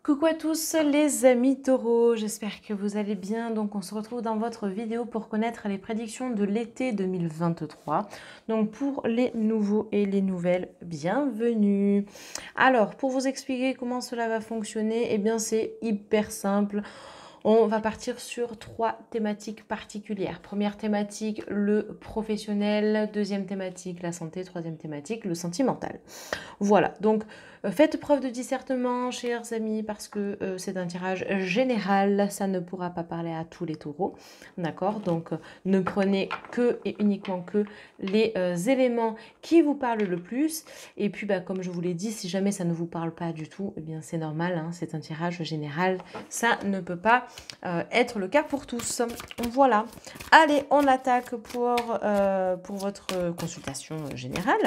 Coucou à tous les amis taureaux, j'espère que vous allez bien. Donc on se retrouve dans votre vidéo pour connaître les prédictions de l'été 2023. Donc pour les nouveaux et les nouvelles, bienvenue. Alors pour vous expliquer comment cela va fonctionner, eh bien c'est hyper simple. On va partir sur 3 thématiques particulières. Première thématique, le professionnel. Deuxième thématique, la santé. Troisième thématique, le sentimental. Voilà, donc faites preuve de discernement, chers amis, parce que c'est un tirage général, ça ne pourra pas parler à tous les taureaux, d'accord? Donc ne prenez que et uniquement que les éléments qui vous parlent le plus. Et puis, bah, comme je vous l'ai dit, si jamais ça ne vous parle pas du tout, eh bien c'est normal, hein, c'est un tirage général, ça ne peut pas être le cas pour tous. Voilà. Allez, on attaque pour votre consultation générale.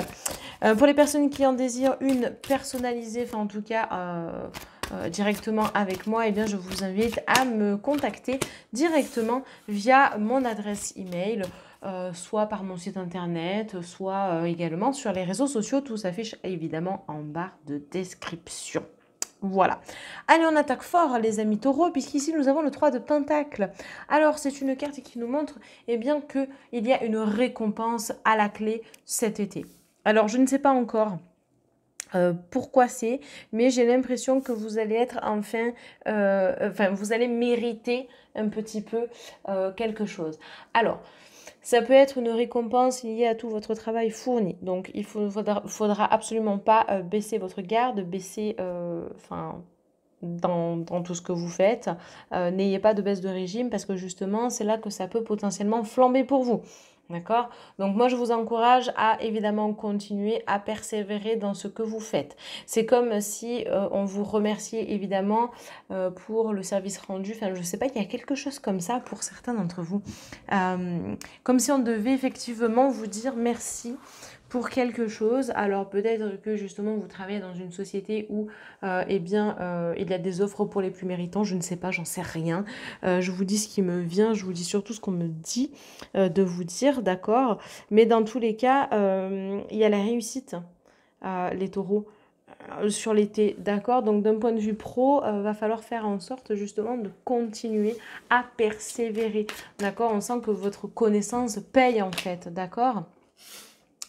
Pour les personnes qui en désirent une personnalisée, enfin en tout cas directement avec moi, eh bien je vous invite à me contacter directement via mon adresse email, soit par mon site internet, soit également sur les réseaux sociaux. Tout s'affiche évidemment en barre de description. Voilà. Allez, on attaque fort, les amis taureaux, puisqu'ici nous avons le 3 de Pentacle. Alors, c'est une carte qui nous montre eh bien, qu'il y a une récompense à la clé cet été. Alors, je ne sais pas encore pourquoi c'est, mais j'ai l'impression que vous allez être enfin, vous allez mériter un petit peu quelque chose. Alors, ça peut être une récompense liée à tout votre travail fourni. Donc, il faudra absolument pas baisser votre garde, baisser, enfin, dans tout ce que vous faites. N'ayez pas de baisse de régime parce que justement, c'est là que ça peut potentiellement flamber pour vous. D'accord? Donc moi, je vous encourage à évidemment continuer à persévérer dans ce que vous faites. C'est comme si on vous remerciait évidemment pour le service rendu. Enfin, je ne sais pas, il y a quelque chose comme ça pour certains d'entre vous. Comme si on devait effectivement vous dire merci pour quelque chose. Alors peut-être que justement vous travaillez dans une société où eh bien, il y a des offres pour les plus méritants. Je ne sais pas, j'en sais rien. Je vous dis ce qui me vient, je vous dis surtout ce qu'on me dit de vous dire, d'accord? Mais dans tous les cas, il y a la réussite, les taureaux. Sur l'été, d'accord? Donc d'un point de vue pro, va falloir faire en sorte justement de continuer à persévérer, d'accord? On sent que votre connaissance paye en fait, d'accord?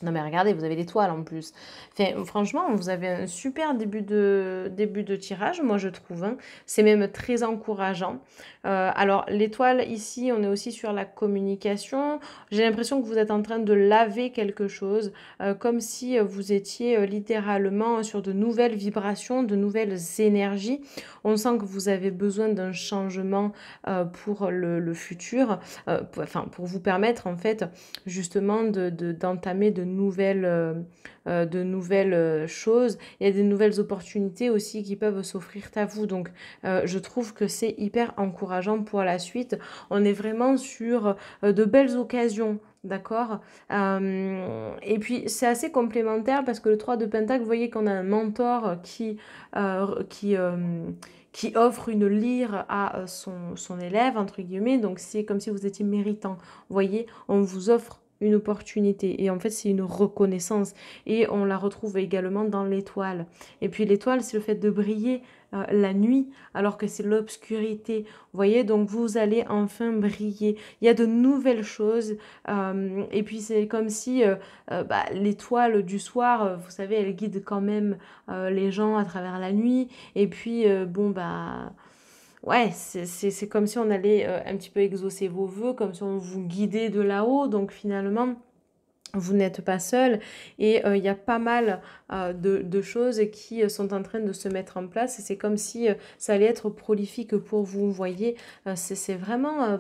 Non mais regardez, vous avez l'étoile en plus. Enfin, franchement, vous avez un super début de tirage, moi je trouve, hein. C'est même très encourageant. Alors l'étoile ici, on est aussi sur la communication. J'ai l'impression que vous êtes en train de laver quelque chose, comme si vous étiez littéralement sur de nouvelles vibrations, de nouvelles énergies. On sent que vous avez besoin d'un changement pour le futur, enfin pour vous permettre en fait justement d'entamer de nouvelles choses. Il y a des nouvelles opportunités aussi qui peuvent s'offrir à vous. Donc, je trouve que c'est hyper encourageant pour la suite. On est vraiment sur de belles occasions. D'accord. Et puis, c'est assez complémentaire parce que le 3 de Pentacle, vous voyez qu'on a un mentor euh, qui, euh, qui offre une lyre à son élève, entre guillemets. Donc, c'est comme si vous étiez méritant. Vous voyez, on vous offre une opportunité et en fait c'est une reconnaissance et on la retrouve également dans l'étoile et puis l'étoile c'est le fait de briller la nuit alors que c'est l'obscurité, vous voyez, donc vous allez enfin briller, il y a de nouvelles choses et puis c'est comme si bah, l'étoile du soir, vous savez, elle guide quand même les gens à travers la nuit et puis bon bah ouais, c'est comme si on allait un petit peu exaucer vos vœux, comme si on vous guidait de là-haut. Donc finalement, vous n'êtes pas seul et il y a pas mal de choses qui sont en train de se mettre en place et c'est comme si ça allait être prolifique pour vous, vous voyez, c'est vraiment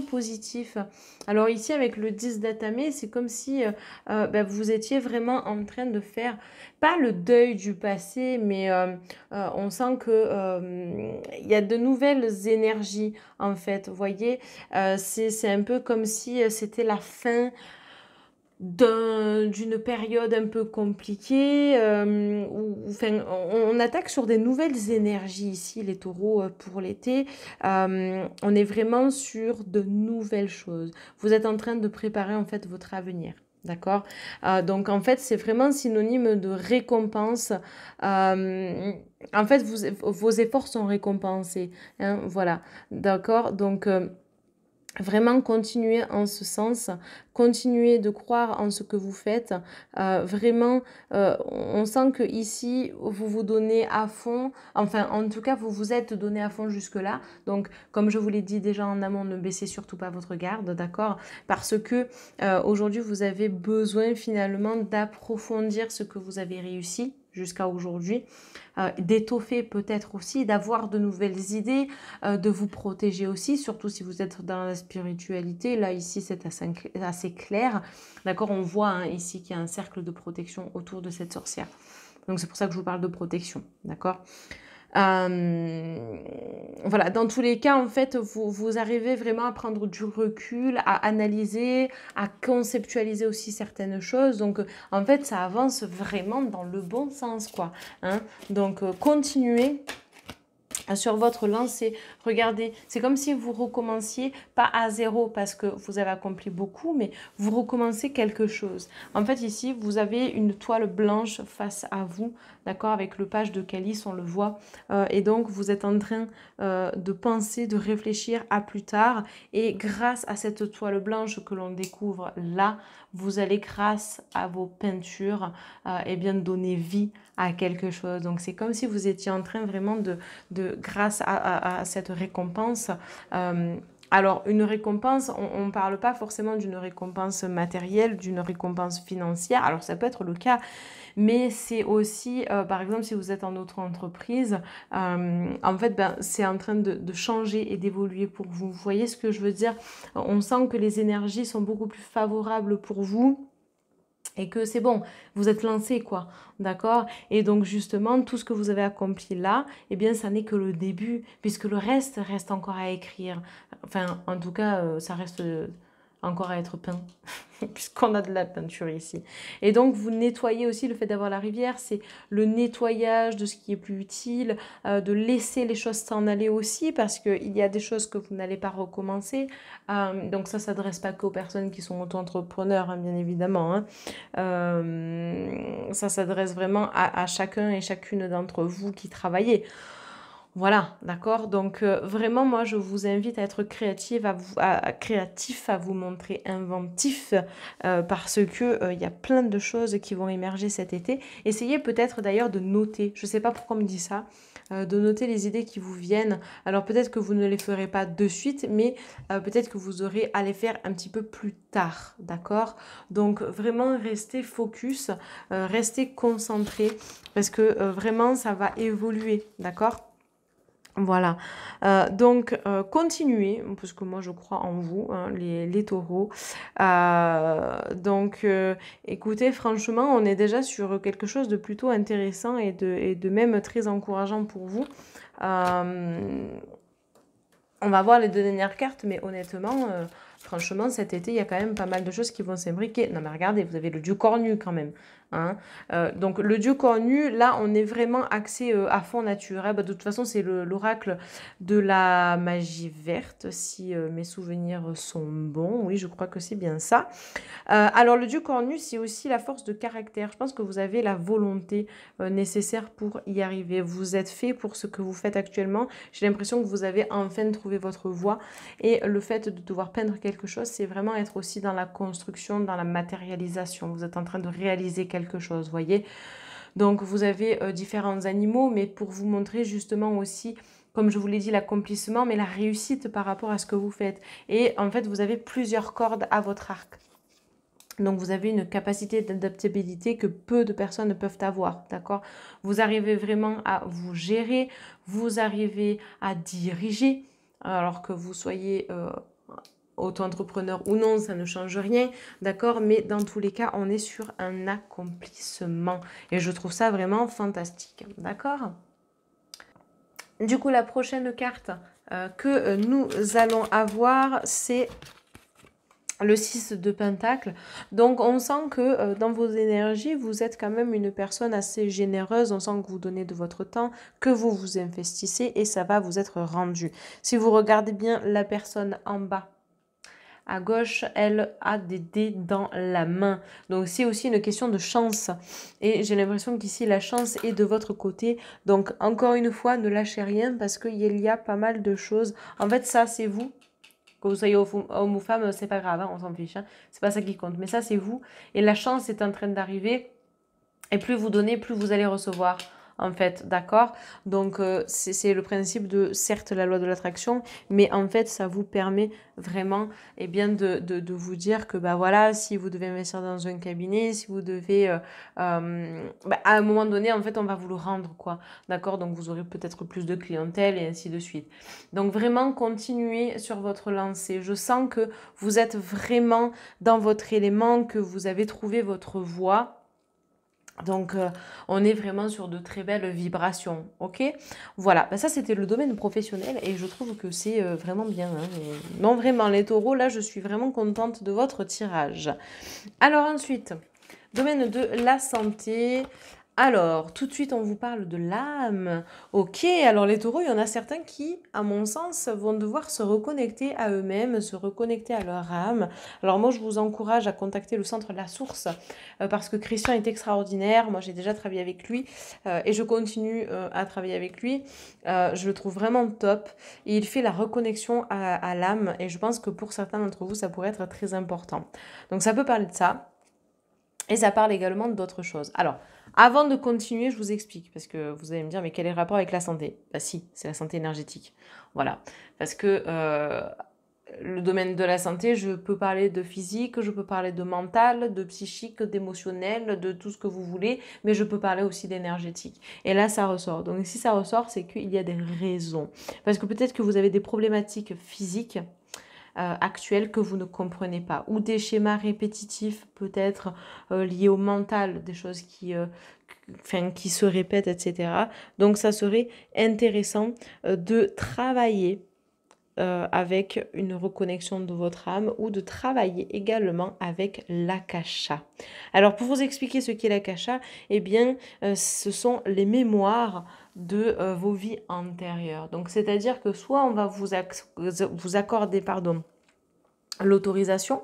positif. Alors ici avec le 10 d'Atamé, c'est comme si bah, vous étiez vraiment en train de faire, pas le deuil du passé, mais on sent que il y a de nouvelles énergies en fait, vous voyez, c'est un peu comme si c'était la fin d'une période un peu compliquée, enfin, on attaque sur des nouvelles énergies ici, les taureaux, pour l'été. On est vraiment sur de nouvelles choses. Vous êtes en train de préparer en fait votre avenir. d'accord? Donc en fait, c'est vraiment synonyme de récompense. En fait, vos efforts sont récompensés, hein, voilà, d'accord? Donc vraiment continuer en ce sens, continuer de croire en ce que vous faites. Vraiment, on sent que ici vous vous donnez à fond, enfin en tout cas vous vous êtes donné à fond jusque-là. Donc comme je vous l'ai dit déjà en amont, ne baissez surtout pas votre garde, d'accord? Parce que aujourd'hui vous avez besoin finalement d'approfondir ce que vous avez réussi jusqu'à aujourd'hui, d'étoffer peut-être aussi, d'avoir de nouvelles idées, de vous protéger aussi, surtout si vous êtes dans la spiritualité. Là, ici, c'est assez clair. D'accord, on voit hein, ici qu'il y a un cercle de protection autour de cette sorcière. Donc, c'est pour ça que je vous parle de protection. D'accord. Voilà, dans tous les cas, en fait, vous arrivez vraiment à prendre du recul, à analyser, à conceptualiser aussi certaines choses. Donc, en fait, ça avance vraiment dans le bon sens, quoi. Hein. Donc, continuez sur votre lancée. Regardez, c'est comme si vous recommenciez pas à zéro parce que vous avez accompli beaucoup, mais vous recommencez quelque chose. En fait, ici, vous avez une toile blanche face à vous, d'accord, avec le page de calice, on le voit. Et donc, vous êtes en train de penser, de réfléchir à plus tard. Et grâce à cette toile blanche que l'on découvre là, vous allez, grâce à vos peintures, eh bien, donner vie à quelque chose. Donc, c'est comme si vous étiez en train vraiment grâce à cette récompense. Alors, une récompense, on ne parle pas forcément d'une récompense matérielle, d'une récompense financière. Alors, ça peut être le cas, mais c'est aussi, par exemple, si vous êtes en auto-entreprise, en fait, ben, c'est en train de changer et d'évoluer pour vous. Vous voyez ce que je veux dire? On sent que les énergies sont beaucoup plus favorables pour vous. Et que c'est bon, vous êtes lancé, quoi, d'accord? Et donc, justement, tout ce que vous avez accompli là, eh bien, ça n'est que le début, puisque le reste reste encore à écrire. Enfin, en tout cas, ça reste encore à être peint, puisqu'on a de la peinture ici. Et donc, vous nettoyez aussi, le fait d'avoir la rivière, c'est le nettoyage de ce qui est plus utile, de laisser les choses s'en aller aussi, parce qu'il y a des choses que vous n'allez pas recommencer. Donc, ça ne s'adresse pas qu'aux personnes qui sont auto-entrepreneurs, hein, bien évidemment. Hein. Ça s'adresse vraiment à chacun et chacune d'entre vous qui travaillez. Voilà, d'accord. Donc vraiment, moi, je vous invite à être créatif, créatif, à vous montrer inventif, parce que il y a plein de choses qui vont émerger cet été. Essayez peut-être d'ailleurs de noter. Je ne sais pas pourquoi on me dit ça. De noter les idées qui vous viennent. Alors peut-être que vous ne les ferez pas de suite, mais peut-être que vous aurez à les faire un petit peu plus tard, d'accord? Donc vraiment restez focus, restez concentré, parce que vraiment ça va évoluer, d'accord? Voilà, donc continuez, parce que moi je crois en vous, hein, les taureaux. Donc écoutez, franchement, on est déjà sur quelque chose de plutôt intéressant et de même très encourageant pour vous. On va voir les deux dernières cartes, mais honnêtement, franchement, cet été, il y a quand même pas mal de choses qui vont s'imbriquer. Non mais regardez, vous avez le dieu cornu quand même. Hein. Donc le dieu cornu, là, on est vraiment axé à fond nature. Hein. Bah, de toute façon, c'est l'oracle de la magie verte, si mes souvenirs sont bons. Oui, je crois que c'est bien ça. Alors le dieu cornu, c'est aussi la force de caractère. Je pense que vous avez la volonté nécessaire pour y arriver. Vous êtes fait pour ce que vous faites actuellement. J'ai l'impression que vous avez enfin trouvé votre voie. Et le fait de devoir peindre quelque chose, c'est vraiment être aussi dans la construction, dans la matérialisation. Vous êtes en train de réaliser quelque chose, voyez. Donc vous avez différents animaux, mais pour vous montrer justement aussi, comme je vous l'ai dit, l'accomplissement, mais la réussite par rapport à ce que vous faites. Et en fait, vous avez plusieurs cordes à votre arc. Donc, vous avez une capacité d'adaptabilité que peu de personnes ne peuvent avoir, d'accord? Vous arrivez vraiment à vous gérer, vous arrivez à diriger, alors que vous soyez auto-entrepreneur ou non, ça ne change rien, d'accord? Mais dans tous les cas, on est sur un accomplissement. Et je trouve ça vraiment fantastique, d'accord? Du coup, la prochaine carte que nous allons avoir, c'est le 6 de Pentacle. Donc on sent que dans vos énergies, vous êtes quand même une personne assez généreuse. On sent que vous donnez de votre temps, que vous vous investissez et ça va vous être rendu. Si vous regardez bien la personne en bas, à gauche, elle a des dés dans la main. Donc c'est aussi une question de chance. Et j'ai l'impression qu'ici, la chance est de votre côté. Donc encore une fois, ne lâchez rien parce qu'il y a pas mal de choses. En fait, ça, c'est vous. Que vous soyez homme ou femme, c'est pas grave, hein, on s'en fiche. Hein. C'est pas ça qui compte. Mais ça, c'est vous. Et la chance est en train d'arriver. Et plus vous donnez, plus vous allez recevoir, en fait, d'accord? Donc, c'est le principe de, certes, la loi de l'attraction, mais en fait, ça vous permet vraiment, eh bien, de vous dire que, bah voilà, si vous devez investir dans un cabinet, si vous devez, bah, à un moment donné, en fait, on va vous le rendre, quoi, d'accord? Donc, vous aurez peut-être plus de clientèle et ainsi de suite. Donc, vraiment, continuez sur votre lancée. Je sens que vous êtes vraiment dans votre élément, que vous avez trouvé votre voie. Donc, on est vraiment sur de très belles vibrations, ok? Voilà, ben ça c'était le domaine professionnel et je trouve que c'est vraiment bien. Hein. Non, vraiment, les taureaux, là, je suis vraiment contente de votre tirage. Alors ensuite, domaine de la santé. Alors, tout de suite, on vous parle de l'âme. Ok, alors les taureaux, il y en a certains qui, à mon sens, vont devoir se reconnecter à eux-mêmes, se reconnecter à leur âme. Alors moi, je vous encourage à contacter le centre de la source parce que Christian est extraordinaire. Moi, j'ai déjà travaillé avec lui et je continue à travailler avec lui. Je le trouve vraiment top et il fait la reconnexion à l'âme et je pense que pour certains d'entre vous, ça pourrait être très important. Donc, ça peut parler de ça. Et ça parle également d'autres choses. Alors, avant de continuer, je vous explique, parce que vous allez me dire, mais quel est le rapport avec la santé? Bah si, c'est la santé énergétique. Voilà, parce que le domaine de la santé, je peux parler de physique, je peux parler de mental, de psychique, d'émotionnel, de tout ce que vous voulez, mais je peux parler aussi d'énergétique. Et là, ça ressort. Donc si ça ressort, c'est qu'il y a des raisons. Parce que peut-être que vous avez des problématiques physiques, actuels que vous ne comprenez pas, ou des schémas répétitifs peut-être liés au mental, des choses qui se répètent, etc. Donc ça serait intéressant de travailler avec une reconnexion de votre âme ou de travailler également avec l'akasha. Alors pour vous expliquer ce qu'est l'akasha, eh bien ce sont les mémoires de vos vies antérieures. Donc c'est-à-dire que soit on va vous accorder l'autorisation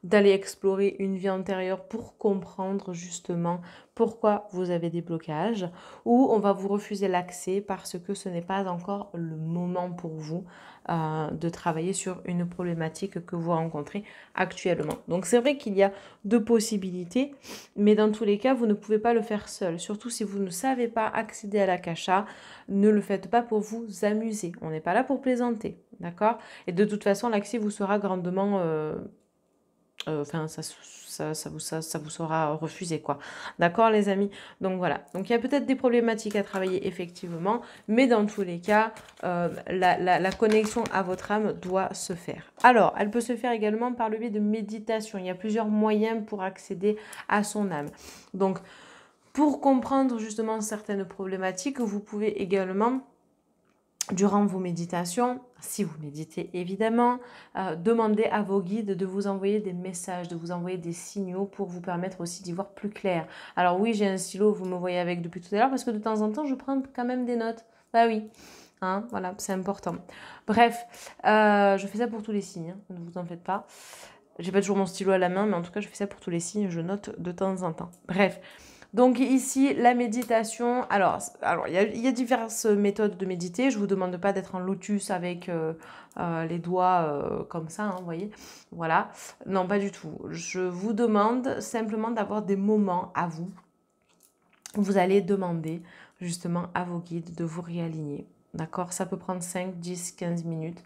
d'aller explorer une vie antérieure pour comprendre justement pourquoi vous avez des blocages, ou on va vous refuser l'accès parce que ce n'est pas encore le moment pour vous de travailler sur une problématique que vous rencontrez actuellement. Donc c'est vrai qu'il y a deux possibilités, mais dans tous les cas, vous ne pouvez pas le faire seul. Surtout si vous ne savez pas accéder à l'akasha, ne le faites pas pour vous amuser. On n'est pas là pour plaisanter, d'accord? Et de toute façon, l'accès vous sera grandement... Enfin, ça vous sera refusé, quoi. D'accord, les amis? Donc, voilà. Donc, il y a peut-être des problématiques à travailler, effectivement, mais dans tous les cas, la connexion à votre âme doit se faire. Alors, elle peut se faire également par le biais de méditation. Il y a plusieurs moyens pour accéder à son âme. Donc, pour comprendre justement certaines problématiques, vous pouvez également... Durant vos méditations, si vous méditez évidemment, demandez à vos guides de vous envoyer des messages, de vous envoyer des signaux pour vous permettre aussi d'y voir plus clair. Alors oui, j'ai un stylo, vous me voyez avec depuis tout à l'heure, parce que de temps en temps, je prends quand même des notes. Bah oui, hein, voilà, c'est important. Bref, je fais ça pour tous les signes, hein, ne vous en faites pas. J'ai pas toujours mon stylo à la main, mais en tout cas, je fais ça pour tous les signes, je note de temps en temps. Bref. Donc ici, la méditation, alors il y a diverses méthodes de méditer. Je ne vous demande pas d'être en lotus avec les doigts comme ça, hein, vous voyez. Voilà, non, pas du tout. Je vous demande simplement d'avoir des moments à vous. Vous allez demander justement à vos guides de vous réaligner. D'accord? Ça peut prendre 5, 10, 15 minutes.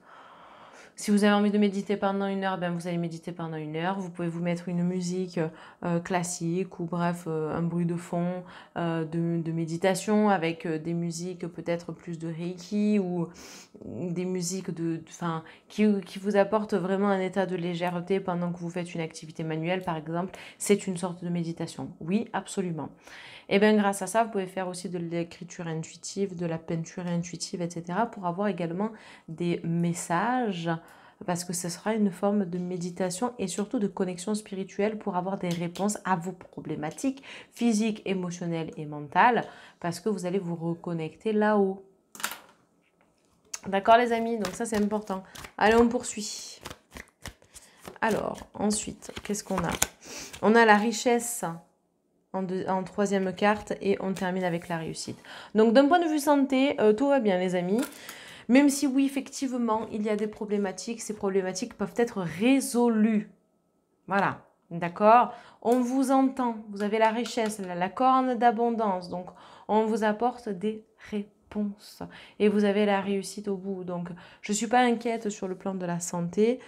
Si vous avez envie de méditer pendant 1 heure, ben vous allez méditer pendant 1 heure. Vous pouvez vous mettre une musique classique ou bref, un bruit de fond de méditation avec des musiques peut-être plus de Reiki ou des musiques qui vous apportent vraiment un état de légèreté pendant que vous faites une activité manuelle, par exemple. C'est une sorte de méditation. Oui, absolument. Et bien grâce à ça, vous pouvez faire aussi de l'écriture intuitive, de la peinture intuitive, etc. pour avoir également des messages, parce que ce sera une forme de méditation et surtout de connexion spirituelle pour avoir des réponses à vos problématiques physiques, émotionnelles et mentales, parce que vous allez vous reconnecter là-haut. D'accord les amis? Donc ça c'est important. Allez, on poursuit. Alors, ensuite, qu'est-ce qu'on a? On a la richesse en troisième carte et on termine avec la réussite. Donc, d'un point de vue santé, tout va bien, les amis. Même si, oui, effectivement, il y a des problématiques, ces problématiques peuvent être résolues. Voilà, d'accord? On vous entend, vous avez la richesse, la corne d'abondance, donc on vous apporte des réponses et vous avez la réussite au bout. Donc, je ne suis pas inquiète sur le plan de la santé.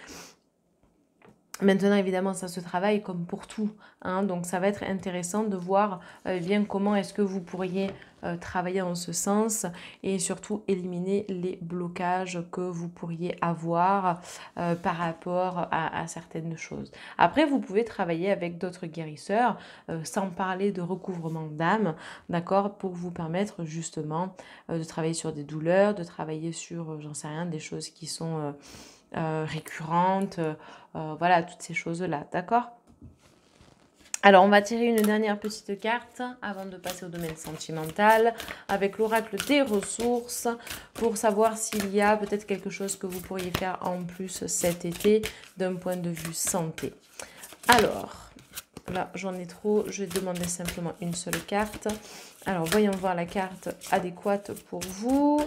Maintenant, évidemment, ça se travaille comme pour tout, hein, donc ça va être intéressant de voir bien comment est-ce que vous pourriez travailler en ce sens et surtout éliminer les blocages que vous pourriez avoir par rapport à certaines choses. Après, vous pouvez travailler avec d'autres guérisseurs, sans parler de recouvrement d'âme, d'accord, pour vous permettre justement de travailler sur des douleurs, de travailler sur, j'en sais rien, des choses qui sont récurrentes, voilà, toutes ces choses-là, d'accord? Alors, on va tirer une dernière petite carte avant de passer au domaine sentimental avec l'oracle des ressources pour savoir s'il y a peut-être quelque chose que vous pourriez faire en plus cet été d'un point de vue santé. Alors, là, j'en ai trop, je vais demander simplement une seule carte. Alors, voyons voir la carte adéquate pour vous.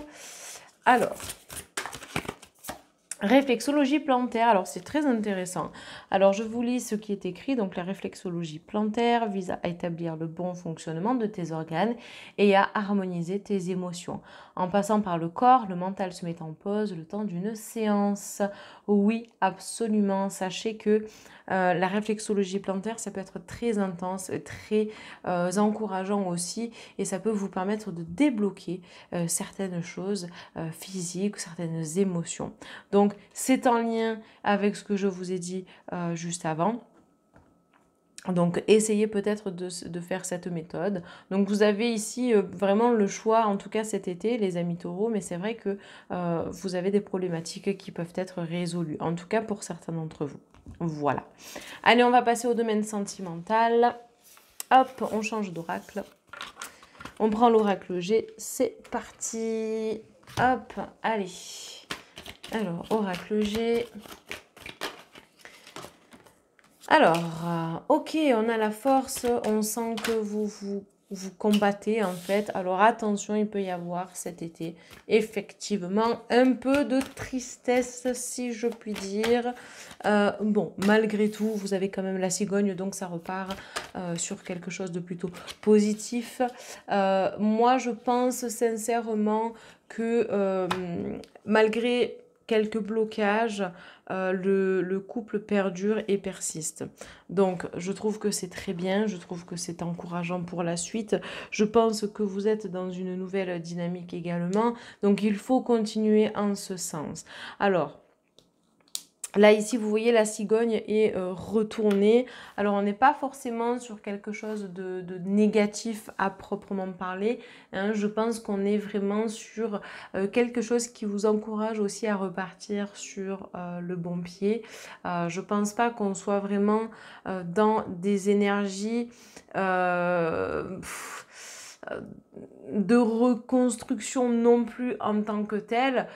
Alors, réflexologie plantaire, alors c'est très intéressant. Alors je vous lis ce qui est écrit. Donc la réflexologie plantaire vise à établir le bon fonctionnement de tes organes et à harmoniser tes émotions. En passant par le corps, le mental se met en pause le temps d'une séance. Oui, absolument. Sachez que la réflexologie plantaire, ça peut être très intense, très encourageant aussi et ça peut vous permettre de débloquer certaines choses physiques, certaines émotions. Donc, c'est en lien avec ce que je vous ai dit juste avant. Donc, essayez peut-être de faire cette méthode. Donc, vous avez ici vraiment le choix, en tout cas cet été, les amis taureaux, mais c'est vrai que vous avez des problématiques qui peuvent être résolues, en tout cas pour certains d'entre vous. Voilà. Allez, on va passer au domaine sentimental. Hop, on change d'oracle. On prend l'oracle G, c'est parti. Hop, allez. Alors, oracle G. Alors, ok, on a la force, on sent que vous combattez en fait. Alors attention, il peut y avoir cet été effectivement un peu de tristesse si je puis dire. Bon, malgré tout, vous avez quand même la cigogne, donc ça repart sur quelque chose de plutôt positif. Moi, je pense sincèrement que malgré quelques blocages, le couple perdure et persiste. Donc, je trouve que c'est très bien, je trouve que c'est encourageant pour la suite. Je pense que vous êtes dans une nouvelle dynamique également, donc il faut continuer en ce sens. Alors, là, ici, vous voyez, la cigogne est retournée. Alors, on n'est pas forcément sur quelque chose de négatif à proprement parler, hein. Je pense qu'on est vraiment sur quelque chose qui vous encourage aussi à repartir sur le bon pied. Je ne pense pas qu'on soit vraiment dans des énergies de reconstruction non plus en tant que telle.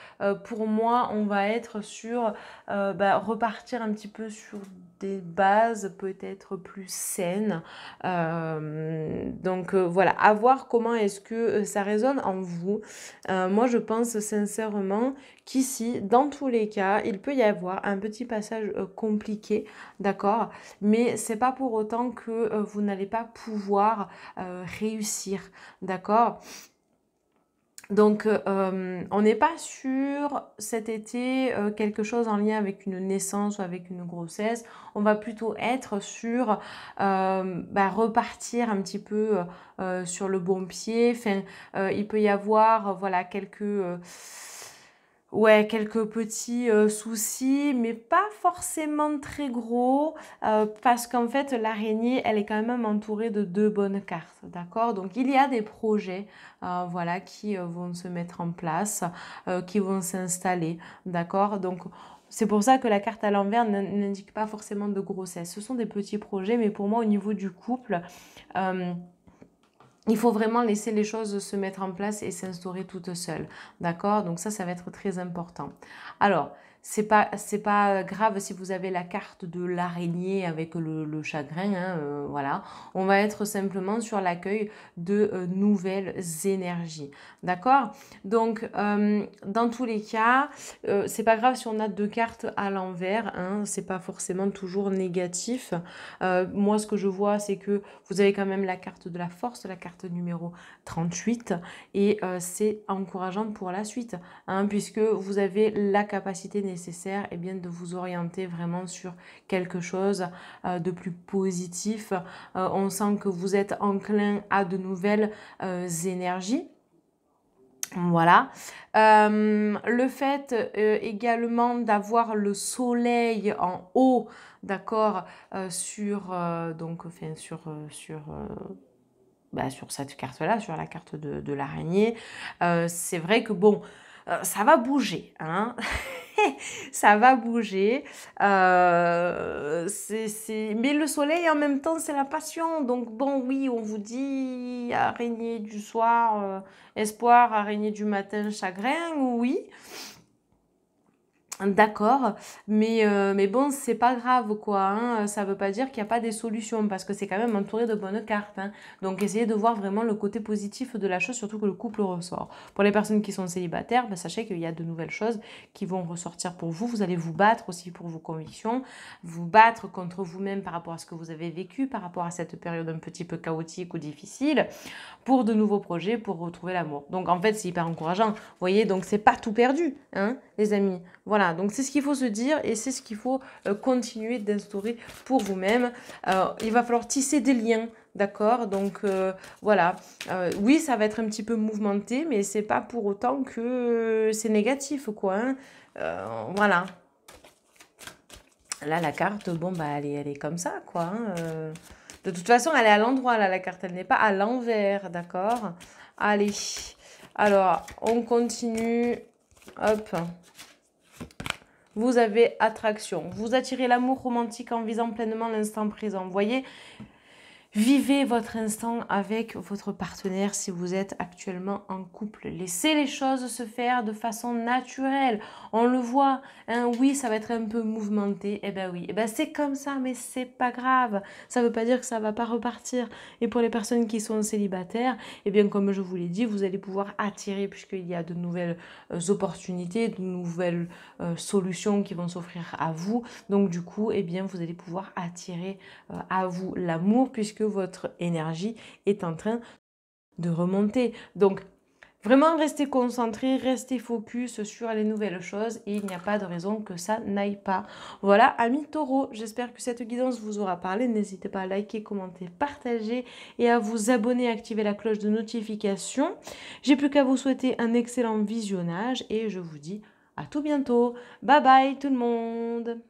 Pour moi, on va être sur repartir un petit peu sur des bases peut-être plus saines. Donc voilà, à voir comment est-ce que ça résonne en vous. Moi, je pense sincèrement qu'ici, dans tous les cas, il peut y avoir un petit passage compliqué, d'accord? Mais c'est pas pour autant que vous n'allez pas pouvoir réussir, d'accord? Donc, on n'est pas sur cet été quelque chose en lien avec une naissance ou avec une grossesse. On va plutôt être sur repartir un petit peu sur le bon pied. Enfin, il peut y avoir voilà quelques petits soucis, mais pas forcément très gros, parce qu'en fait, l'araignée, elle est quand même entourée de 2 bonnes cartes, d'accord? Donc, il y a des projets, voilà, qui vont se mettre en place, qui vont s'installer, d'accord? Donc, c'est pour ça que la carte à l'envers n'indique pas forcément de grossesse. Ce sont des petits projets, mais pour moi, au niveau du couple, il faut vraiment laisser les choses se mettre en place et s'instaurer toutes seules, d'accord? Donc ça va être très important. Alors, c'est pas grave si vous avez la carte de l'araignée avec le chagrin, hein, voilà. On va être simplement sur l'accueil de nouvelles énergies, d'accord? Donc, dans tous les cas, c'est pas grave si on a 2 cartes à l'envers, hein, c'est pas forcément toujours négatif. Moi, ce que je vois, c'est que vous avez quand même la carte de la force, la carte numéro 38, et c'est encourageant pour la suite, hein, puisque vous avez la capacité nécessaire et bien, de vous orienter vraiment sur quelque chose de plus positif. On sent que vous êtes enclin à de nouvelles énergies. Voilà. Le fait également d'avoir le soleil en haut, d'accord, sur, donc, enfin, sur cette carte-là, sur la carte de l'araignée, c'est vrai que bon, ça va bouger, hein. Ça va bouger. Mais le soleil, en même temps, c'est la passion. Donc bon, oui, on vous dit araignée du soir, espoir, araignée du matin, chagrin, oui. D'accord, mais bon, c'est pas grave, quoi, hein. Ça veut pas dire qu'il n'y a pas des solutions, parce que c'est quand même entouré de bonnes cartes, hein. Donc, essayez de voir vraiment le côté positif de la chose, surtout que le couple ressort. Pour les personnes qui sont célibataires, ben, sachez qu'il y a de nouvelles choses qui vont ressortir pour vous. Vous allez vous battre aussi pour vos convictions, vous battre contre vous-même par rapport à ce que vous avez vécu, par rapport à cette période un petit peu chaotique ou difficile, pour de nouveaux projets, pour retrouver l'amour. Donc, en fait, c'est hyper encourageant. Vous voyez, donc c'est pas tout perdu, hein, les amis. Voilà, donc c'est ce qu'il faut se dire et c'est ce qu'il faut continuer d'instaurer pour vous-même. Il va falloir tisser des liens, d'accord? Donc voilà, oui, ça va être un petit peu mouvementé, mais c'est pas pour autant que c'est négatif, quoi, hein. Voilà. Là, la carte, bon, bah, elle est comme ça, quoi, hein. De toute façon, elle est à l'endroit, là, la carte. Elle n'est pas à l'envers, d'accord? Allez. Alors, on continue. Hop. Vous avez attraction. Vous attirez l'amour romantique en visant pleinement l'instant présent. Vous voyez, vivez votre instant avec votre partenaire si vous êtes actuellement en couple. Laissez les choses se faire de façon naturelle. On le voit, hein, oui, ça va être un peu mouvementé. Eh ben oui, eh ben c'est comme ça, mais c'est pas grave. Ça veut pas dire que ça va pas repartir. Et pour les personnes qui sont célibataires, eh bien comme je vous l'ai dit, vous allez pouvoir attirer puisqu'il y a de nouvelles opportunités, de nouvelles solutions qui vont s'offrir à vous. Donc du coup, eh bien vous allez pouvoir attirer à vous l'amour puisque votre énergie est en train de remonter. Donc, vraiment restez concentré, restez focus sur les nouvelles choses et il n'y a pas de raison que ça n'aille pas. Voilà, amis taureaux, j'espère que cette guidance vous aura parlé. N'hésitez pas à liker, commenter, partager et à vous abonner, activer la cloche de notification. J'ai plus qu'à vous souhaiter un excellent visionnage et je vous dis à tout bientôt. Bye bye tout le monde!